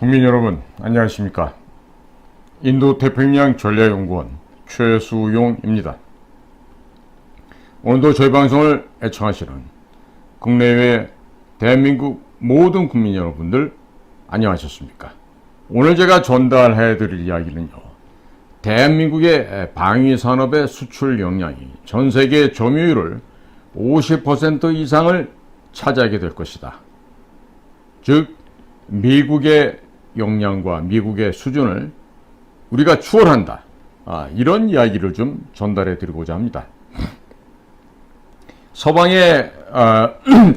국민 여러분, 안녕하십니까? 인도태평양 전략연구원 최수용입니다. 오늘도 저희 방송을 애청하시는 국내외 대한민국 모든 국민 여러분들 안녕하셨습니까? 오늘 제가 전달해 드릴 이야기는요, 대한민국의 방위산업의 수출 역량이 전세계 점유율을 50% 이상을 차지하게 될 것이다. 즉 미국의 역량과 미국의 수준을 우리가 추월한다. 이런 이야기를 좀 전달해 드리고자 합니다. 서방의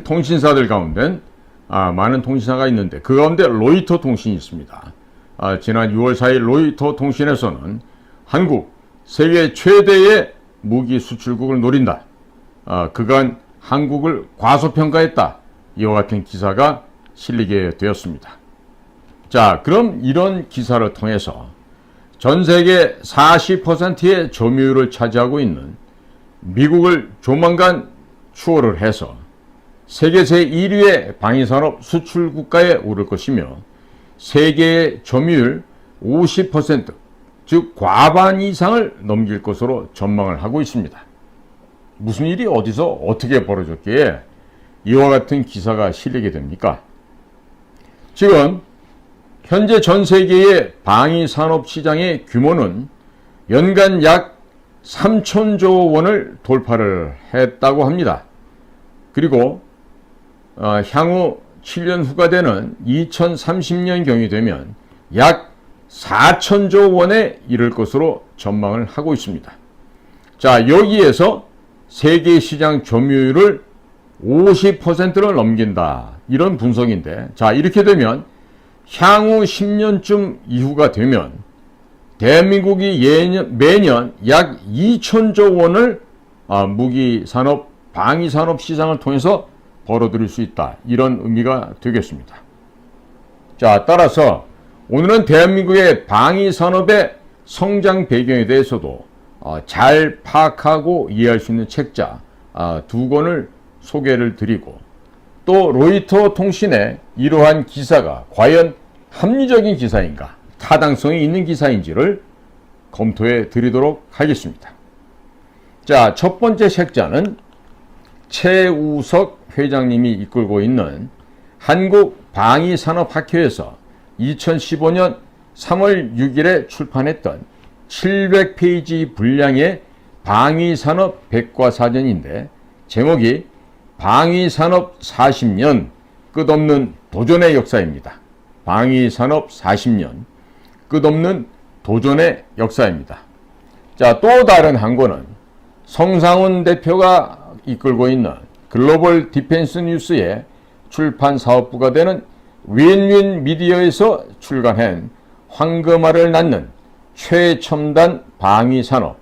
통신사들 가운데 많은 통신사가 있는데 그 가운데 로이터 통신이 있습니다. 지난 6월 4일 로이터 통신에서는 한국 세계 최대의 무기 수출국을 노린다. 그간 한국을 과소평가했다. 이와 같은 기사가 실리게 되었습니다. 자, 그럼 이런 기사를 통해서 전 세계 40%의 점유율을 차지하고 있는 미국을 조만간 추월을 해서 세계 제1위의 방위산업 수출 국가에 오를 것이며 세계의 점유율 50%, 즉 과반 이상을 넘길 것으로 전망을 하고 있습니다. 무슨 일이 어디서 어떻게 벌어졌기에 이와 같은 기사가 실리게 됩니까? 지금 현재 전 세계의 방위산업 시장의 규모는 연간 약 3,000조 원을 돌파를 했다고 합니다. 그리고 향후 7년 후가 되는 2030년경이 되면 약 4,000조 원에 이를 것으로 전망을 하고 있습니다. 자, 여기에서 세계 시장 점유율을 50%를 넘긴다. 이런 분석인데, 자, 이렇게 되면 향후 10년쯤 이후가 되면 대한민국이 매년 약 2,000조 원을 무기산업, 방위산업 시장을 통해서 벌어들일 수 있다. 이런 의미가 되겠습니다. 자, 따라서 오늘은 대한민국의 방위산업의 성장 배경에 대해서도 잘 파악하고 이해할 수 있는 책자 두 권을 소개를 드리고, 또 로이터 통신의 이러한 기사가 과연 합리적인 기사인가, 타당성이 있는 기사인지를 검토해 드리도록 하겠습니다. 자, 첫 번째 책자는 최우석 회장님이 이끌고 있는 한국방위산업학회에서 2015년 3월 6일에 출판했던 700페이지 분량의 방위산업 백과사전인데, 제목이 방위산업 40년 끝없는 도전의 역사입니다. 방위산업 40년 끝없는 도전의 역사입니다. 자, 또 다른 한 권은 성상훈 대표가 이끌고 있는 글로벌 디펜스 뉴스의 출판 사업부가 되는 윈윈 미디어에서 출간한 황금알을 낳는 최첨단 방위산업,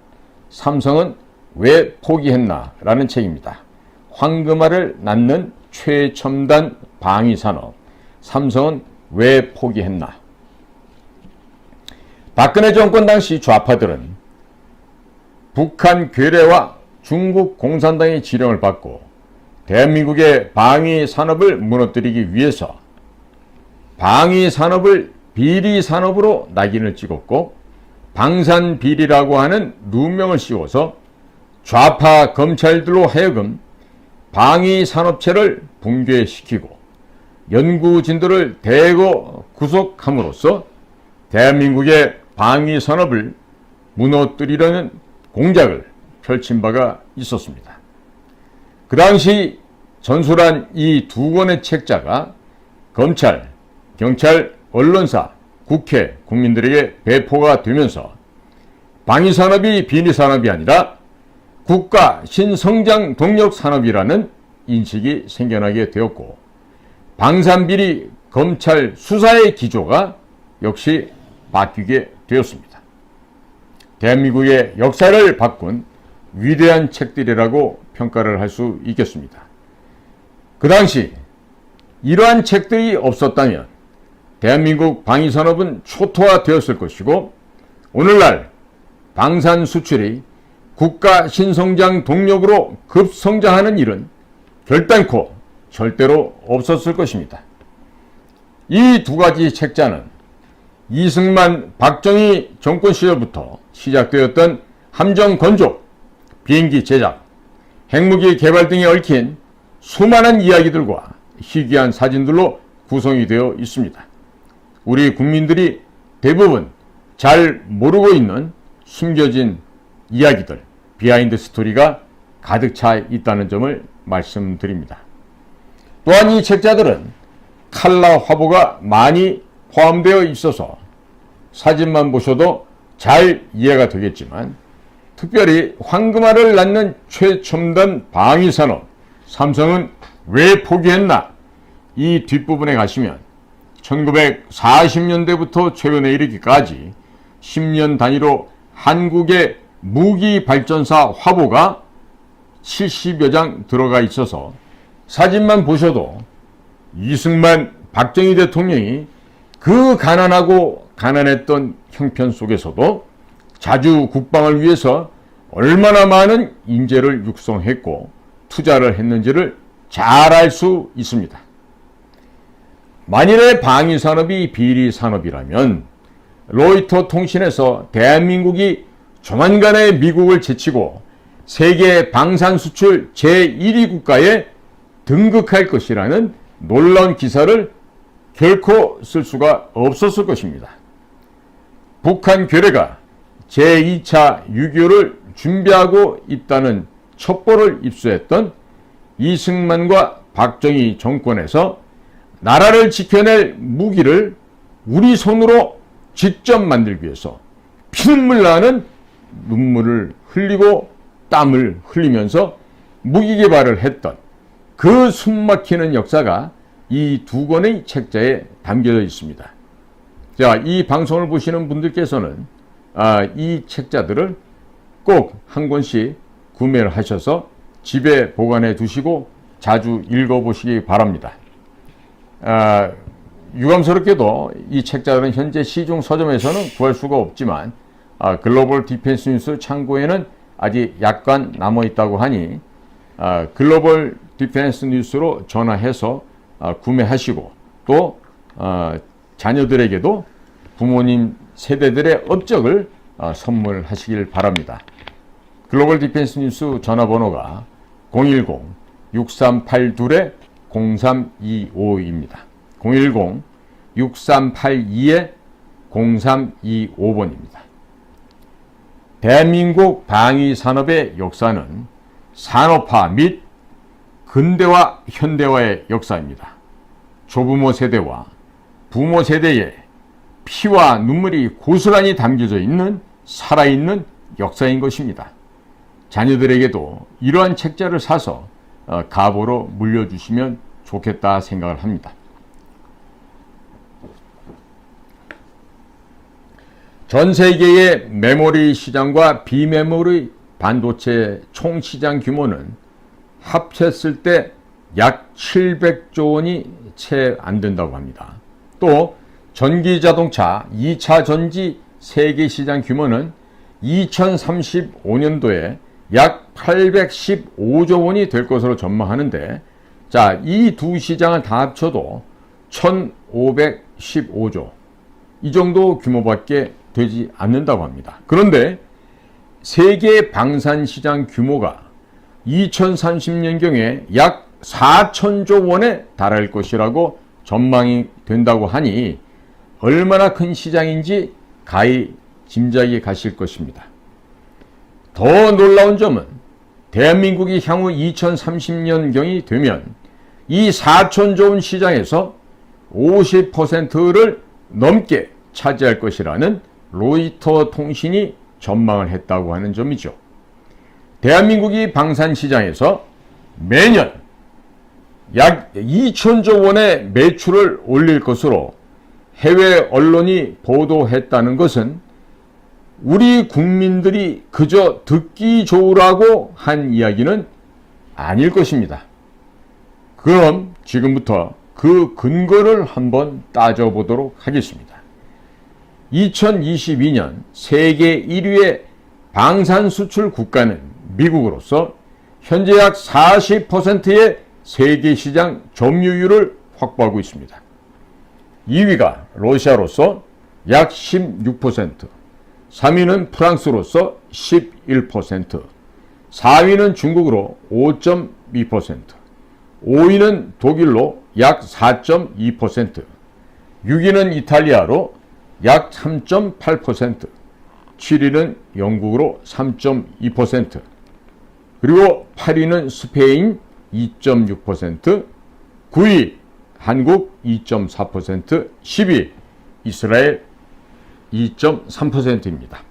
삼성은 왜 포기했나? 라는 책입니다. 황금알을 낳는 최첨단 방위산업, 삼성은 왜 포기했나? 박근혜 정권 당시 좌파들은 북한 괴뢰와 중국 공산당의 지령을 받고 대한민국의 방위산업을 무너뜨리기 위해서 방위산업을 비리산업으로 낙인을 찍었고, 방산비리라고 하는 누명을 씌워서 좌파 검찰들로 하여금 방위산업체를 붕괴시키고 연구진들을 대거 구속함으로써 대한민국의 방위산업을 무너뜨리려는 공작을 펼친 바가 있었습니다. 그 당시 전술한 이 두 권의 책자가 검찰, 경찰, 언론사, 국회, 국민들에게 배포가 되면서 방위산업이 비리산업이 아니라 국가 신성장 동력 산업이라는 인식이 생겨나게 되었고, 방산비리 검찰 수사의 기조가 역시 바뀌게 되었습니다. 대한민국의 역사를 바꾼 위대한 책들이라고 평가를 할 수 있겠습니다. 그 당시 이러한 책들이 없었다면 대한민국 방위산업은 초토화되었을 것이고, 오늘날 방산 수출이 국가 신성장 동력으로 급성장하는 일은 결단코 절대로 없었을 것입니다. 이 두 가지 책자는 이승만, 박정희 정권 시절부터 시작되었던 함정 건조, 비행기 제작, 핵무기 개발 등에 얽힌 수많은 이야기들과 희귀한 사진들로 구성이 되어 있습니다. 우리 국민들이 대부분 잘 모르고 있는 숨겨진 이야기들, 비하인드 스토리가 가득 차 있다는 점을 말씀드립니다. 또한 이 책자들은 칼라 화보가 많이 포함되어 있어서 사진만 보셔도 잘 이해가 되겠지만, 특별히 황금알을 낳는 최첨단 방위산업, 삼성은 왜 포기했나? 이 뒷부분에 가시면 1940년대부터 최근에 이르기까지 10년 단위로 한국의 무기발전사 화보가 70여 장 들어가 있어서 사진만 보셔도 이승만, 박정희 대통령이 그 가난하고 가난했던 형편 속에서도 자주 국방을 위해서 얼마나 많은 인재를 육성했고 투자를 했는지를 잘 알 수 있습니다. 만일에 방위산업이 비리산업이라면 로이터 통신에서 대한민국이 조만간에 미국을 제치고 세계 방산 수출 제1위 국가에 등극할 것이라는 놀라운 기사를 결코 쓸 수가 없었을 것입니다. 북한 괴뢰가 제2차 6.25를 준비하고 있다는 첩보를 입수했던 이승만과 박정희 정권에서 나라를 지켜낼 무기를 우리 손으로 직접 만들기 위해서 피눈물 나는 눈물을 흘리고 땀을 흘리면서 무기 개발을 했던 그 숨막히는 역사가 이 두 권의 책자에 담겨져 있습니다. 자, 이 방송을 보시는 분들께서는 이 책자들을 꼭 한 권씩 구매를 하셔서 집에 보관해 두시고 자주 읽어보시기 바랍니다. 유감스럽게도 이 책자들은 현재 시중 서점에서는 구할 수가 없지만 글로벌 디펜스 뉴스 창고에는 아직 약간 남아있다고 하니 글로벌 디펜스 뉴스로 전화해서 구매하시고 또 자녀들에게도 부모님 세대들의 업적을 선물하시길 바랍니다. 글로벌 디펜스 뉴스 전화번호가 010-6382-0325입니다. 010-6382-0325번입니다. 대한민국 방위산업의 역사는 산업화 및 근대화, 현대화의 역사입니다. 조부모 세대와 부모 세대의 피와 눈물이 고스란히 담겨져 있는 살아있는 역사인 것입니다. 자녀들에게도 이러한 책자를 사서 가보로 물려주시면 좋겠다 생각을 합니다. 전 세계의 메모리 시장과 비메모리 반도체 총 시장 규모는 합쳤을 때 약 700조 원이 채 안 된다고 합니다. 또 전기자동차 2차 전지 세계 시장 규모는 2035년도에 약 815조 원이 될 것으로 전망하는데, 자, 이 두 시장을 다 합쳐도 1515조 이 정도 규모밖에 되지 않는다고 합니다. 그런데 세계 방산 시장 규모가 2030년경에 약 4천조 원에 달할 것이라고 전망이 된다고 하니 얼마나 큰 시장인지 가히 짐작이 가실 것입니다. 더 놀라운 점은 대한민국이 향후 2030년경이 되면 이 4천조 원 시장에서 50%를 넘게 차지할 것이라는 로이터 통신이 전망을 했다고 하는 점이죠. 대한민국이 방산 시장에서 매년 약 2천조 원의 매출을 올릴 것으로 해외 언론이 보도했다는 것은 우리 국민들이 그저 듣기 좋으라고 한 이야기는 아닐 것입니다. 그럼 지금부터 그 근거를 한번 따져보도록 하겠습니다. 2022년 세계 1위의 방산 수출 국가는 미국으로서 현재 약 40%의 세계 시장 점유율을 확보하고 있습니다. 2위가 러시아로서 약 16%, 3위는 프랑스로서 11%, 4위는 중국으로 5.2%, 5위는 독일로 약 4.2%, 6위는 이탈리아로 약 3.8%, 7위는 영국으로 3.2%, 그리고 8위는 스페인 2.6%, 9위 한국 2.4%, 10위 이스라엘 2.3%입니다.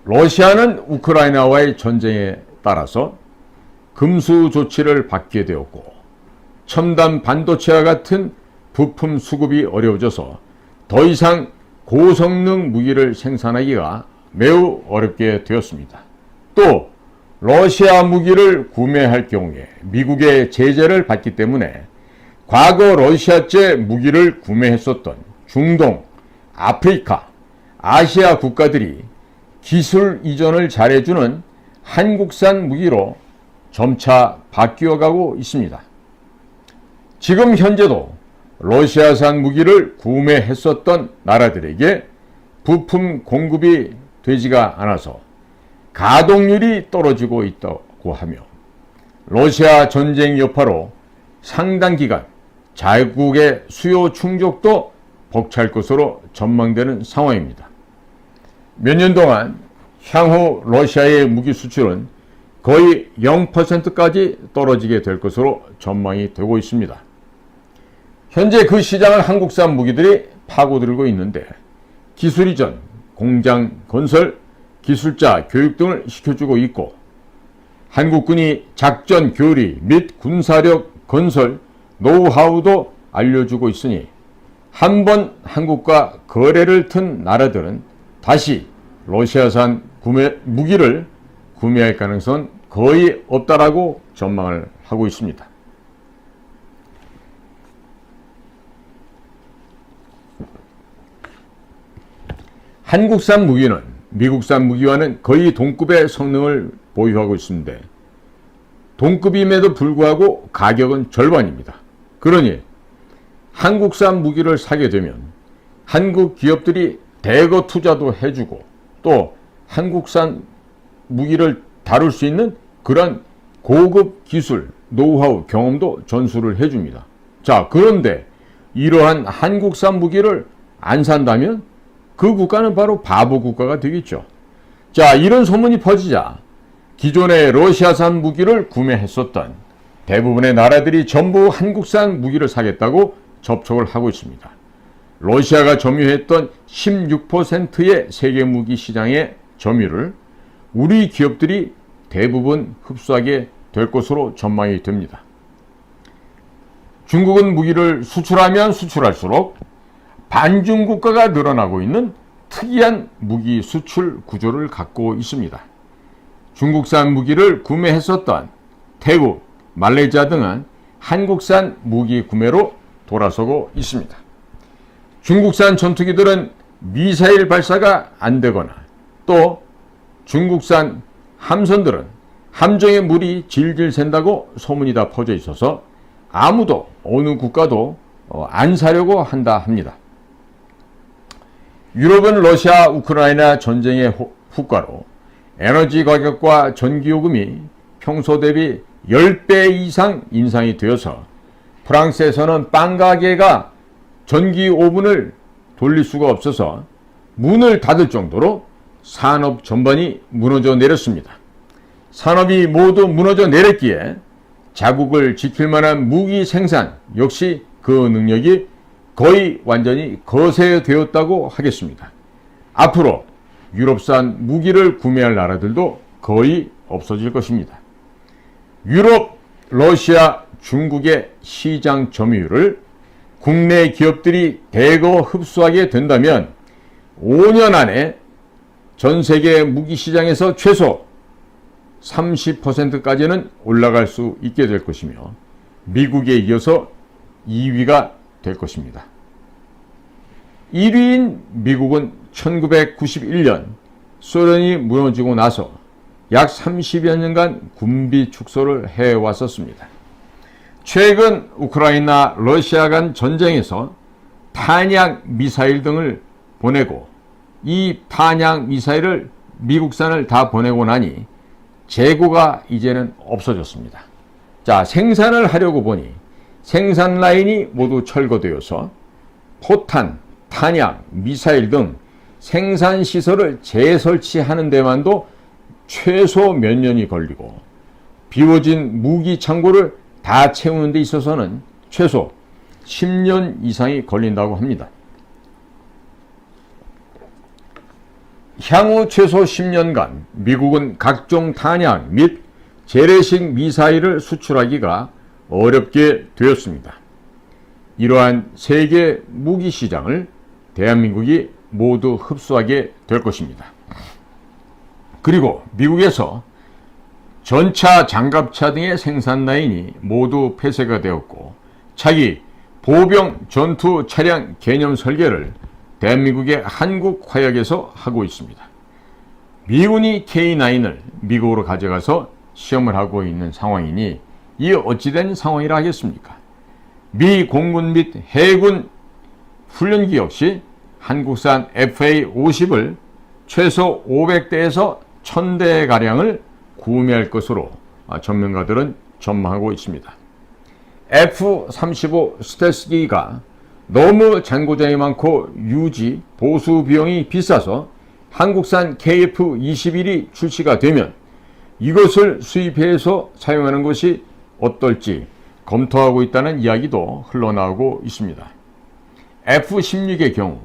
러시아는 우크라이나와의 전쟁에 따라서 금수 조치를 받게 되었고 첨단 반도체와 같은 부품 수급이 어려워져서 더 이상 고성능 무기를 생산하기가 매우 어렵게 되었습니다. 또 러시아 무기를 구매할 경우에 미국의 제재를 받기 때문에 과거 러시아제 무기를 구매했었던 중동, 아프리카, 아시아 국가들이 기술 이전을 잘해주는 한국산 무기로 점차 바뀌어가고 있습니다. 지금 현재도 러시아산 무기를 구매했었던 나라들에게 부품 공급이 되지가 않아서 가동률이 떨어지고 있다고 하며 러시아 전쟁 여파로 상당 기간 자국의 수요 충족도 벅찰 것으로 전망되는 상황입니다. 몇 년 동안 향후 러시아의 무기 수출은 거의 0%까지 떨어지게 될 것으로 전망이 되고 있습니다. 현재 그 시장을 한국산 무기들이 파고들고 있는데 기술 이전, 공장 건설, 기술자 교육 등을 시켜주고 있고 한국군이 작전 교리 및 군사력 건설 노하우도 알려주고 있으니 한번 한국과 거래를 튼 나라들은 다시 러시아산 무기를 구매할 가능성은 거의 없다라고 전망을 하고 있습니다. 한국산 무기는 미국산 무기와는 거의 동급의 성능을 보유하고 있는데 동급임에도 불구하고 가격은 절반입니다. 그러니 한국산 무기를 사게 되면 한국 기업들이 대거 투자도 해주고 또 한국산 무기를 다룰 수 있는 그런 고급 기술, 노하우, 경험도 전수를 해줍니다. 자, 그런데 이러한 한국산 무기를 안 산다면 그 국가는 바로 바보 국가가 되겠죠. 자, 이런 소문이 퍼지자 기존의 러시아산 무기를 구매했었던 대부분의 나라들이 전부 한국산 무기를 사겠다고 접촉을 하고 있습니다. 러시아가 점유했던 16%의 세계 무기 시장의 점유를 우리 기업들이 대부분 흡수하게 될 것으로 전망이 됩니다. 중국은 무기를 수출하면 수출할수록 반중 국가가 늘어나고 있는 특이한 무기 수출 구조를 갖고 있습니다. 중국산 무기를 구매했었던 태국, 말레이시아 등은 한국산 무기 구매로 돌아서고 있습니다. 중국산 전투기들은 미사일 발사가 안 되거나 또 중국산 함선들은 함정에 물이 질질 샌다고 소문이 다 퍼져 있어서 아무도 어느 국가도 안 사려고 한다 합니다. 유럽은 러시아 우크라이나 전쟁의 후과로 에너지 가격과 전기요금이 평소 대비 10배 이상 인상이 되어서 프랑스에서는 빵 가게가 전기 오븐을 돌릴 수가 없어서 문을 닫을 정도로 산업 전반이 무너져 내렸습니다. 산업이 모두 무너져 내렸기에 자국을 지킬 만한 무기 생산 역시 그 능력이 거의 완전히 거세되었다고 하겠습니다. 앞으로 유럽산 무기를 구매할 나라들도 거의 없어질 것입니다. 유럽, 러시아, 중국의 시장 점유율을 국내 기업들이 대거 흡수하게 된다면 5년 안에 전 세계 무기 시장에서 최소 30%까지는 올라갈 수 있게 될 것이며 미국에 이어서 2위가 될 것입니다. 1위인 미국은 1991년 소련이 무너지고 나서 약 30여 년간 군비 축소를 해왔었습니다. 최근 우크라이나, 러시아 간 전쟁에서 탄약 미사일 등을 보내고, 이 탄약 미사일을 미국산을 다 보내고 나니 재고가 이제는 없어졌습니다. 자, 생산을 하려고 보니 생산 라인이 모두 철거되어서 포탄, 탄약, 미사일 등 생산 시설을 재설치하는 데만도 최소 몇 년이 걸리고, 비워진 무기 창고를 다 채우는 데 있어서는 최소 10년 이상이 걸린다고 합니다. 향후 최소 10년간 미국은 각종 탄약 및 재래식 미사일을 수출하기가 어렵게 되었습니다. 이러한 세계 무기 시장을 대한민국이 모두 흡수하게 될 것입니다. 그리고 미국에서 전차, 장갑차 등의 생산 라인이 모두 폐쇄가 되었고, 차기 보병 전투 차량 개념 설계를 대한민국의 한국화약에서 하고 있습니다. 미군이 K9을 미국으로 가져가서 시험을 하고 있는 상황이니 이 어찌된 상황이라 하겠습니까? 미 공군 및 해군 훈련기 역시 한국산 FA-50을 최소 500대에서 1000대가량을 구매할 것으로 전문가들은 전망하고 있습니다. F-35 스텔스기가 너무 잔고장이 많고 유지, 보수 비용이 비싸서 한국산 KF-21이 출시가 되면 이것을 수입해서 사용하는 것이 어떨지 검토하고 있다는 이야기도 흘러나오고 있습니다. F-16의 경우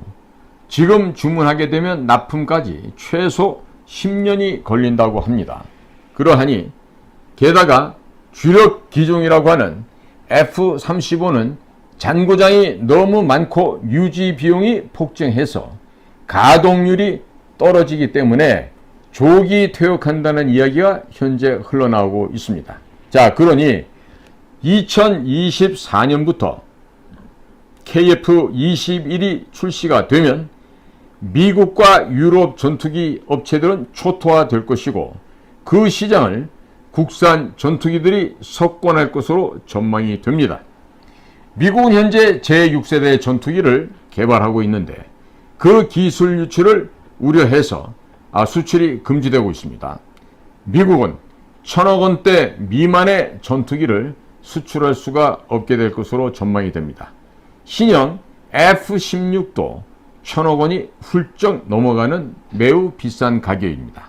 지금 주문하게 되면 납품까지 최소 10년이 걸린다고 합니다. 그러하니 게다가 주력 기종이라고 하는 F-35는 잔고장이 너무 많고 유지 비용이 폭증해서 가동률이 떨어지기 때문에 조기 퇴역한다는 이야기가 현재 흘러나오고 있습니다. 자, 그러니 2024년부터 KF-21이 출시가 되면 미국과 유럽 전투기 업체들은 초토화될 것이고, 그 시장을 국산 전투기들이 석권할 것으로 전망이 됩니다. 미국은 현재 제6세대 전투기를 개발하고 있는데 그 기술 유출을 우려해서 수출이 금지되고 있습니다. 미국은 1000억 원대 미만의 전투기를 수출할 수가 없게 될 것으로 전망이 됩니다. 신형 F-16도 1000억 원이 훌쩍 넘어가는 매우 비싼 가격입니다.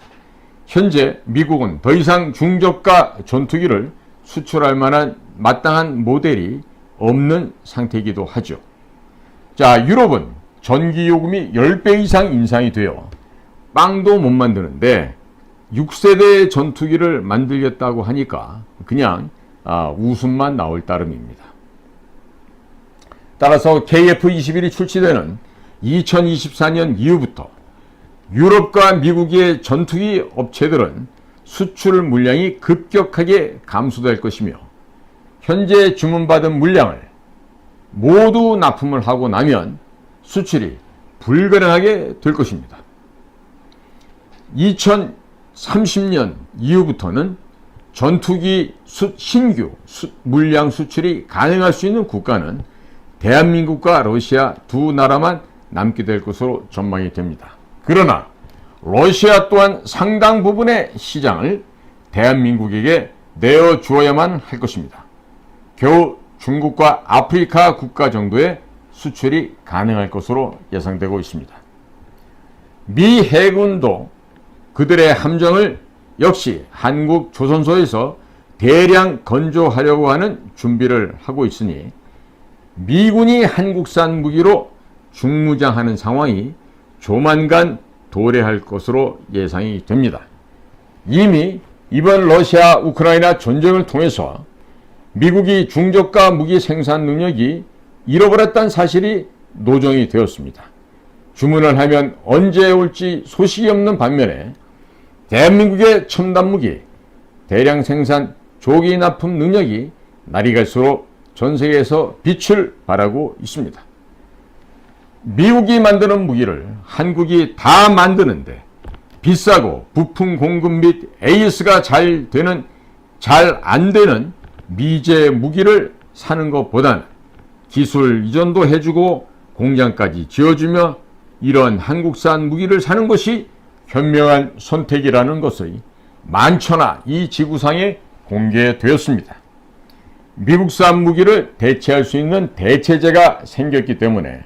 현재 미국은 더 이상 중저가 전투기를 수출할 만한 마땅한 모델이 없는 상태이기도 하죠. 자, 유럽은 전기요금이 10배 이상 인상이 되어 빵도 못 만드는데 6세대 전투기를 만들겠다고 하니까 그냥 웃음만 나올 따름입니다. 따라서 KF-21이 출시되는 2024년 이후부터 유럽과 미국의 전투기 업체들은 수출 물량이 급격하게 감소될 것이며, 현재 주문받은 물량을 모두 납품을 하고 나면 수출이 불가능하게 될 것입니다. 2030년 이후부터는 전투기 신규 물량 수출이 가능할 수 있는 국가는 대한민국과 러시아 두 나라만 남게 될 것으로 전망이 됩니다. 그러나 러시아 또한 상당 부분의 시장을 대한민국에게 내어주어야만 할 것입니다. 겨우 중국과 아프리카 국가 정도의 수출이 가능할 것으로 예상되고 있습니다. 미 해군도 그들의 함정을 역시 한국 조선소에서 대량 건조하려고 하는 준비를 하고 있으니 미군이 한국산 무기로 중무장하는 상황이 조만간 도래할 것으로 예상이 됩니다. 이미 이번 러시아 우크라이나 전쟁을 통해서 미국이 중저가 무기 생산 능력이 잃어버렸다는 사실이 노정이 되었습니다. 주문을 하면 언제 올지 소식이 없는 반면에 대한민국의 첨단 무기 대량 생산 조기 납품 능력이 날이 갈수록 전 세계에서 빛을 발하고 있습니다. 미국이 만드는 무기를 한국이 다 만드는데 비싸고 부품 공급 및 AS가 잘 안 되는 미제 무기를 사는 것보다는 기술 이전도 해주고 공장까지 지어주며 이런 한국산 무기를 사는 것이 현명한 선택이라는 것이 만천하 이 지구상에 공개되었습니다. 미국산 무기를 대체할 수 있는 대체제가 생겼기 때문에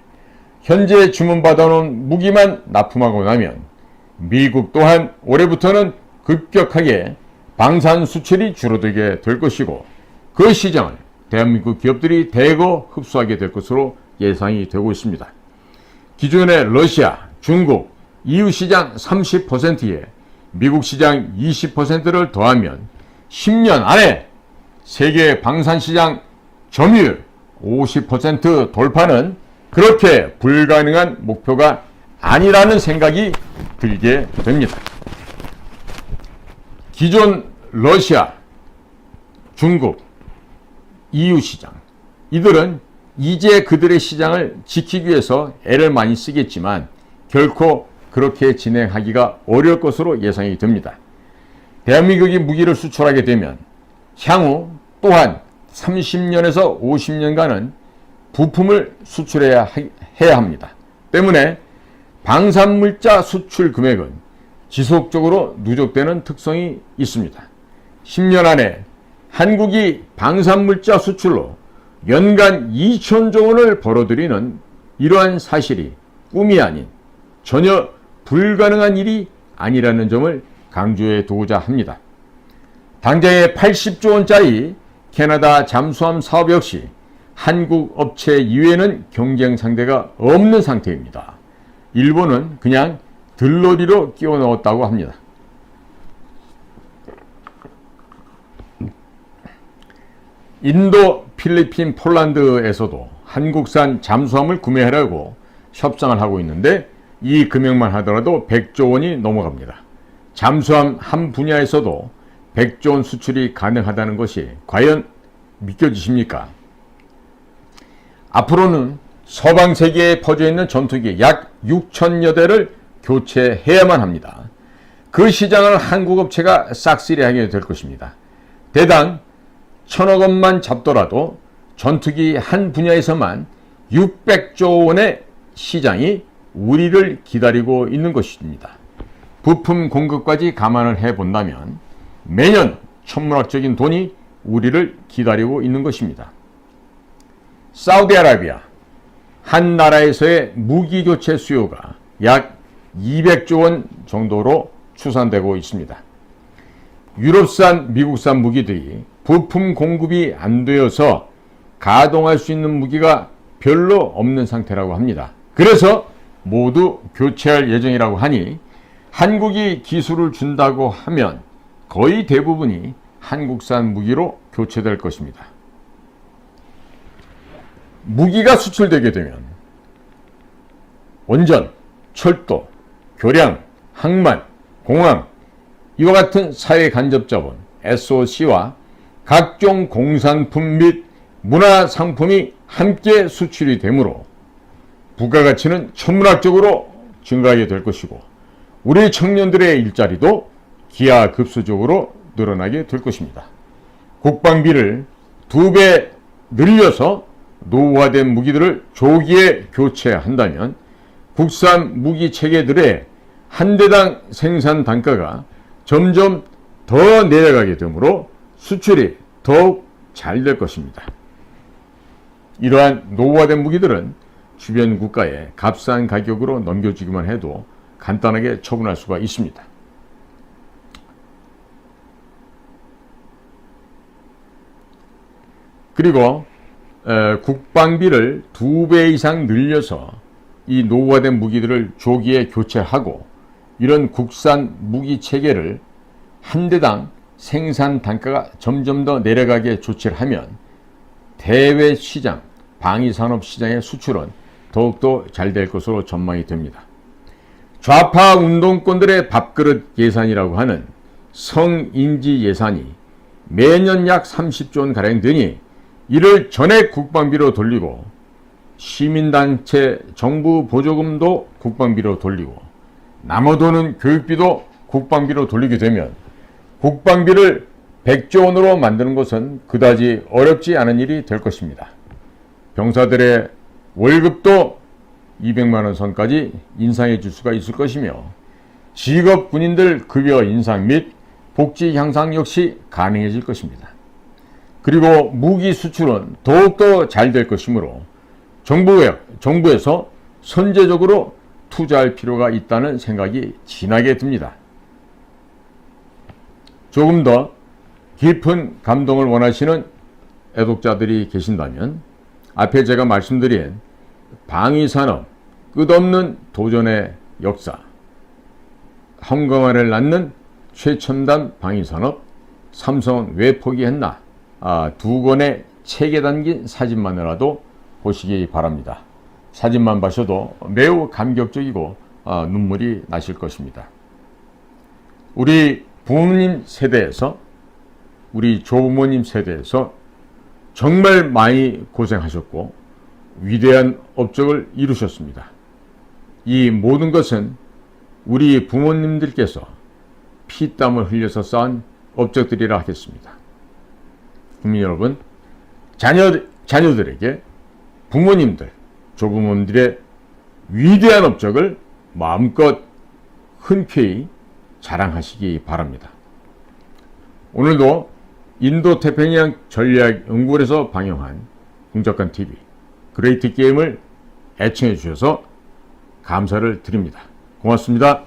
현재 주문받아놓은 무기만 납품하고 나면 미국 또한 올해부터는 급격하게 방산 수출이 줄어들게 될 것이고 그 시장을 대한민국 기업들이 대거 흡수하게 될 것으로 예상이 되고 있습니다. 기존의 러시아, 중국, EU 시장 30%에 미국 시장 20%를 더하면 10년 안에 세계 방산시장 점유율 50% 돌파는 그렇게 불가능한 목표가 아니라는 생각이 들게 됩니다. 기존 러시아, 중국, EU 시장 이들은 이제 그들의 시장을 지키기 위해서 애를 많이 쓰겠지만 결코 그렇게 진행하기가 어려울 것으로 예상이 됩니다. 대한민국이 무기를 수출하게 되면 향후 또한 30년에서 50년간은 부품을 수출해야 합니다. 때문에 방산물자 수출 금액은 지속적으로 누적되는 특성이 있습니다. 10년 안에 한국이 방산물자 수출로 연간 2천조 원을 벌어들이는 이러한 사실이 꿈이 아닌 전혀 불가능한 일이 아니라는 점을 강조해 두고자 합니다. 당장의 80조 원짜리 캐나다 잠수함 사업 역시 한국 업체 이외에는 경쟁 상대가 없는 상태입니다. 일본은 그냥 들러리로 끼워 넣었다고 합니다. 인도, 필리핀, 폴란드에서도 한국산 잠수함을 구매하려고 협상을 하고 있는데 이 금액만 하더라도 100조 원이 넘어갑니다. 잠수함 한 분야에서도 100조 원 수출이 가능하다는 것이 과연 믿겨지십니까? 앞으로는 서방 세계에 퍼져있는 전투기 약 6천여 대를 교체해야만 합니다. 그 시장을 한국 업체가 싹쓸이하게 될 것입니다. 대당 1,000억 원만 잡더라도 전투기 한 분야에서만 600조 원의 시장이 우리를 기다리고 있는 것입니다. 부품 공급까지 감안을 해본다면 매년 천문학적인 돈이 우리를 기다리고 있는 것입니다. 사우디아라비아 한 나라에서의 무기 교체 수요가 약 200조 원 정도로 추산되고 있습니다. 유럽산, 미국산 무기들이 부품 공급이 안 되어서 가동할 수 있는 무기가 별로 없는 상태라고 합니다. 그래서 모두 교체할 예정이라고 하니 한국이 기술을 준다고 하면 거의 대부분이 한국산 무기로 교체될 것입니다. 무기가 수출되게 되면 원전, 철도, 교량, 항만, 공항 이와 같은 사회 간접자본 SOC와 각종 공산품 및 문화상품이 함께 수출이 되므로 부가가치는 천문학적으로 증가하게 될 것이고 우리 청년들의 일자리도 기하급수적으로 늘어나게 될 것입니다. 국방비를 2배 늘려서 노후화된 무기들을 조기에 교체한다면 국산 무기 체계들의 한 대당 생산 단가가 점점 더 내려가게 되므로 수출이 더욱 잘 될 것입니다. 이러한 노후화된 무기들은 주변 국가에 값싼 가격으로 넘겨주기만 해도 간단하게 처분할 수가 있습니다. 그리고 국방비를 2배 이상 늘려서 이 노후화된 무기들을 조기에 교체하고 이런 국산 무기 체계를 한 대당 생산 단가가 점점 더 내려가게 조치를 하면 대외 시장, 방위산업 시장의 수출은 더욱더 잘 될 것으로 전망이 됩니다. 좌파 운동권들의 밥그릇 예산이라고 하는 성인지 예산이 매년 약 30조 원가량 되니 이를 전액 국방비로 돌리고 시민단체 정부 보조금도 국방비로 돌리고 남아도는 교육비도 국방비로 돌리게 되면 국방비를 100조 원으로 만드는 것은 그다지 어렵지 않은 일이 될 것입니다. 병사들의 월급도 200만 원 선까지 인상해 줄 수가 있을 것이며 직업 군인들 급여 인상 및 복지 향상 역시 가능해질 것입니다. 그리고 무기 수출은 더욱더 잘 될 것이므로 정부에서 선제적으로 투자할 필요가 있다는 생각이 진하게 듭니다. 조금 더 깊은 감동을 원하시는 애독자들이 계신다면 앞에 제가 말씀드린 방위산업 끝없는 도전의 역사, 헝강화를 낳는 최첨단 방위산업, 삼성은 왜 포기했나, 두 권의 책에 담긴 사진만이라도 보시기 바랍니다. 사진만 보셔도 매우 감격적이고 눈물이 나실 것입니다. 우리 부모님 세대에서, 우리 조부모님 세대에서 정말 많이 고생하셨고 위대한 업적을 이루셨습니다. 이 모든 것은 우리 부모님들께서 피땀을 흘려서 쌓은 업적들이라 하겠습니다. 국민 여러분, 자녀들에게 부모님들, 조부모님들의 위대한 업적을 마음껏 흔쾌히 자랑하시기 바랍니다. 오늘도 인도태평양 전략연구원에서 방영한 궁적관TV 그레이트 게임을 애청해 주셔서 감사를 드립니다. 고맙습니다.